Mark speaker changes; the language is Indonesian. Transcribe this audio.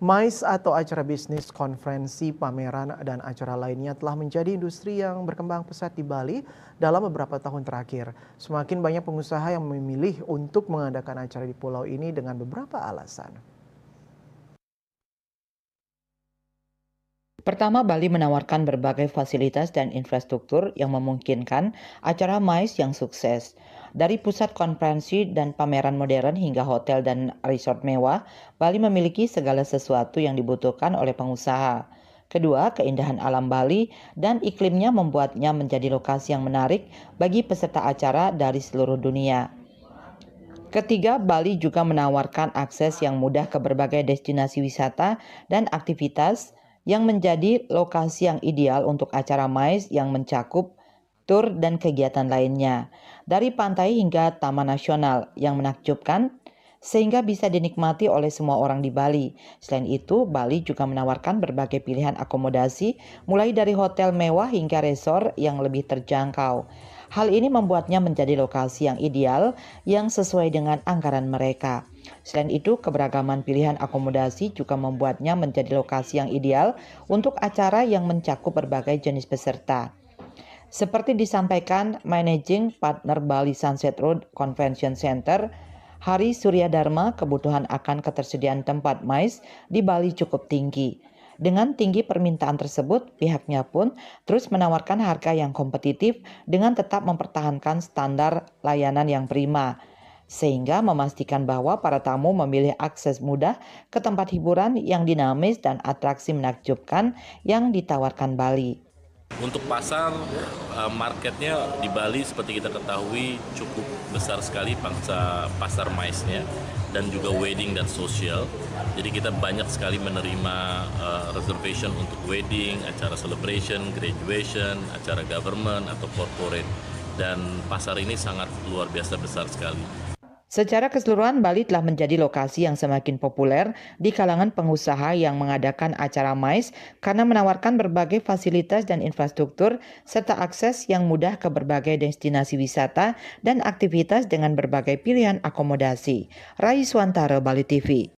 Speaker 1: MICE atau acara bisnis, konferensi, pameran, dan acara lainnya telah menjadi industri yang berkembang pesat di Bali dalam beberapa tahun terakhir. Semakin banyak pengusaha yang memilih untuk mengadakan acara di pulau ini dengan beberapa alasan.
Speaker 2: Pertama, Bali menawarkan berbagai fasilitas dan infrastruktur yang memungkinkan acara MICE yang sukses. Dari pusat konferensi dan pameran modern hingga hotel dan resort mewah, Bali memiliki segala sesuatu yang dibutuhkan oleh pengusaha. Kedua, keindahan alam Bali dan iklimnya membuatnya menjadi lokasi yang menarik bagi peserta acara dari seluruh dunia. Ketiga, Bali juga menawarkan akses yang mudah ke berbagai destinasi wisata dan aktivitas yang menjadi lokasi yang ideal untuk acara MICE yang mencakup tur dan kegiatan lainnya. Dari pantai hingga taman nasional yang menakjubkan sehingga bisa dinikmati oleh semua orang di Bali. Selain itu, Bali juga menawarkan berbagai pilihan akomodasi mulai dari hotel mewah hingga resort yang lebih terjangkau. Hal ini membuatnya menjadi lokasi yang ideal yang sesuai dengan anggaran mereka. Selain itu, keberagaman pilihan akomodasi juga membuatnya menjadi lokasi yang ideal untuk acara yang mencakup berbagai jenis peserta. Seperti disampaikan Managing Partner Bali Sunset Road Convention Center, Hari Surya Dharma, kebutuhan akan ketersediaan tempat MICE di Bali cukup tinggi. Dengan tinggi permintaan tersebut, pihaknya pun terus menawarkan harga yang kompetitif dengan tetap mempertahankan standar layanan yang prima, sehingga memastikan bahwa para tamu memilih akses mudah ke tempat hiburan yang dinamis dan atraksi menakjubkan yang ditawarkan Bali.
Speaker 3: Untuk pasar, marketnya di Bali seperti kita ketahui cukup besar sekali pasar MICE-nya dan juga wedding dan sosial. Jadi kita banyak sekali menerima reservation untuk wedding, acara celebration, graduation, acara government atau corporate. Dan pasar ini sangat luar biasa besar sekali.
Speaker 2: Secara keseluruhan, Bali telah menjadi lokasi yang semakin populer di kalangan pengusaha yang mengadakan acara MICE karena menawarkan berbagai fasilitas dan infrastruktur serta akses yang mudah ke berbagai destinasi wisata dan aktivitas dengan berbagai pilihan akomodasi. Rai Swantara, Bali TV.